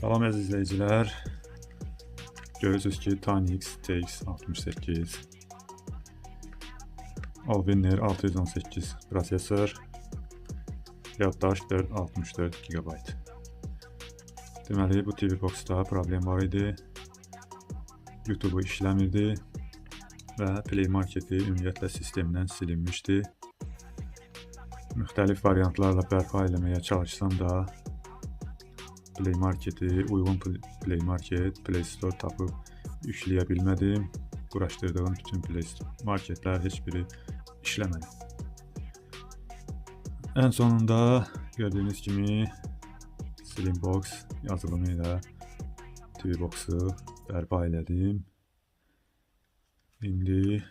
Salam əziz izləyicilər. Görürsünüz ki, Tynix TX68 Allwinner 618 prosesor, yaddaş 464 GB. Deməli, bu TV Box'da problem var idi. YouTube işləmirdi və Play Marketi ümumiyyətlə sistemdən silinmişdi. Müxtəlif variantlarla bərpa eləməyə çalışsam da Play Marketi, uyğun Play Market, Play Store tapıb yükləyə bilmədim. Quraşdırdığım bütün Play Marketlər heç biri işləmədi. Ən sonunda gördüyünüz kimi Slimbox yazılımı ilə TV Box'u bərpa elədim. İndi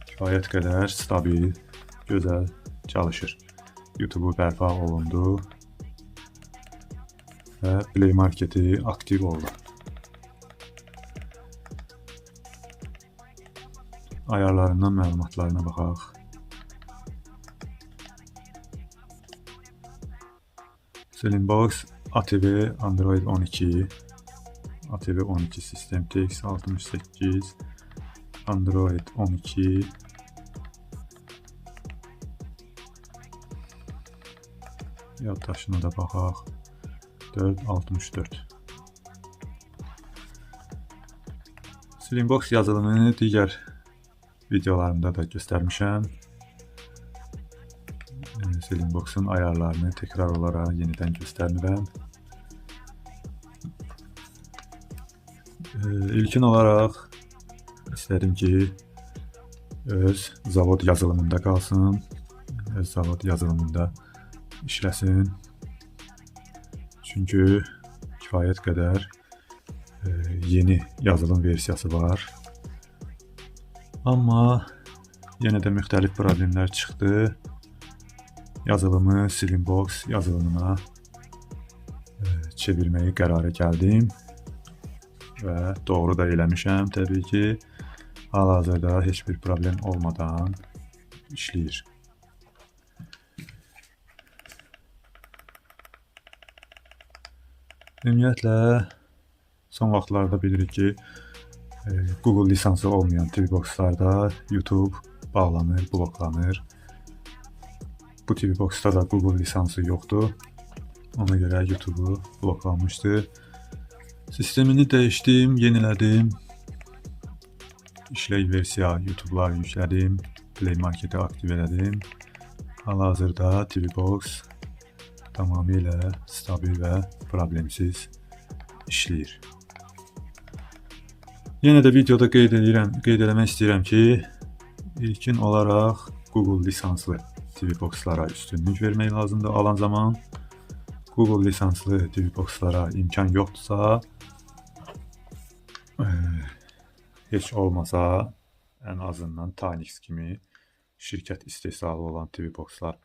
kifayət qədər stabil, gözəl çalışır. YouTube bərpa olundu və Play Marketi aktiv oldu. Ayarlarından məlumatlarına baxaq. Slimbox ATV Android 12, ATV 12 sistem TX68, Android 12, yaddaşına da baxaq, 464. Slimbox yazılımını digər videolarımda da göstərmişəm. Slimbox'un ayarlarını təkrar olaraq yenidən göstərmirəm. İlkin olaraq istədim ki, öz zavod yazılımında qalsın, öz zavod yazılımında işləsin. Çünki kifayət qədər yeni yazılım versiyası var. Amma yenə də müxtəlif problemlər çıxdı. Yazılımı Slimbox yazılımına çevirməyi qərara gəldim və doğru da eləmişəm təbii ki. Hal-hazırda heç bir problem olmadan işləyir. Ümumiyyətlə, son vaxtlarda bilirik ki, Google lisansı olmayan TV Box'larda YouTube bağlanır, bloklanır. Bu TV Box'da da Google lisansı yoxdur. Ona görə YouTube'u bloklanmışdı. Sistemini dəyişdim, yenilədim. İşlək versiya YouTube'lar yüklədim. Play Market'i aktiv elədim. Hal-hazırda TV Box tamamilə stabil və problemsiz işləyir. Yenə də videoda qeyd eləmək istəyirəm ki, ilkin olaraq Google lisanslı TV Box'lara üstünlük vermək lazımdır alan zaman. Google lisanslı TV Box'lara imkan yoxdursa, heç olmasa ən azından Tynix kimi şirkət istehsalı olan TV Box'lar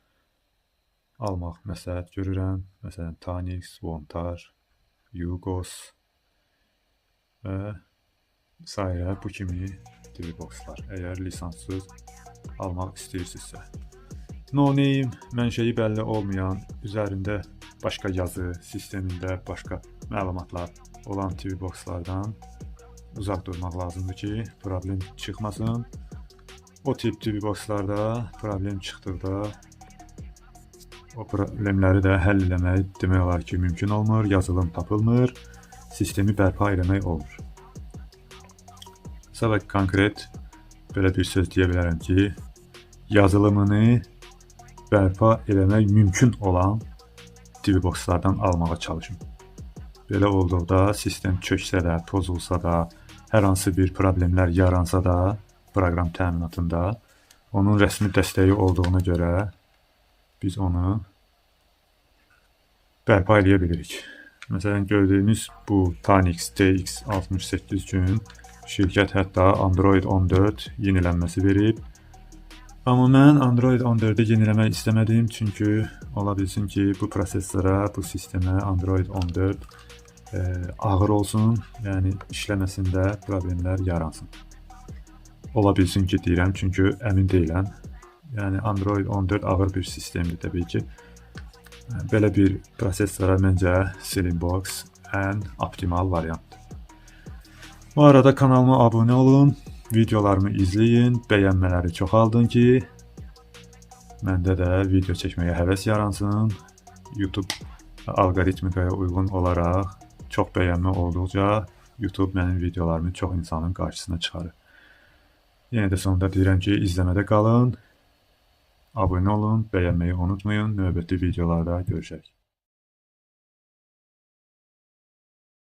almaq məsləhət görürəm. Məsələn, Tynix, Vontar, Yugos və sairə bu kimi TV Box'lar. Əgər lisanssız almaq istəyirsinizsə. No name, mənşəyi bəlli olmayan, üzərində başqa yazı, sistemində başqa məlumatlar olan TV Box'lardan uzaq durmaq lazımdır ki, problem çıxmasın. O tip TV Box'larda problem çıxdıqda o problemləri də həll eləmək demək olar ki, mümkün olmur, yazılım tapılmır, sistemi bərpa eləmək olmur. Sadəcə konkret belə bir söz deyə bilərəm ki, yazılımını bərpa eləmək mümkün olan TV Box'lardan almağa çalışın. Belə olduqda sistem çöksə də, pozulsa da, hər hansı bir problemlər yaransa da proqram təminatında onun rəsmi dəstəyi olduğuna görə biz onu bərpa eləyə bilirik. Məsələn, gördüyünüz bu Tynix TX68 üçün şirkət hətta Android 14 yenilənməsi verib. Amma mən Android 14'i yeniləmək istəmədim, çünki ola bilsin ki, bu prosesora, bu sistemə Android 14 ağır olsun, yəni işləməsində problemlər yaransın. Ola bilsin ki, deyirəm, çünki əmin deyiləm. Yəni Android 14 ağır bir sistemdir təbii ki. Belə bir prosesora məncə Slimbox ən optimal variantdır. Bu arada kanalıma abunə olun, videolarımı izləyin, bəyənmələri çoxaldın ki, məndə də video çəkməyə həvəs yaransın. YouTube alqoritmikaya uyğun olaraq çox bəyənmə olduqca YouTube mənim videolarımı çox insanın qarşısına çıxarır. Yenə də sonunda deyirəm ki, izləmədə qalın, abunə olun, bəyənməyi unutmayın. Növbəti videolarda görüşək.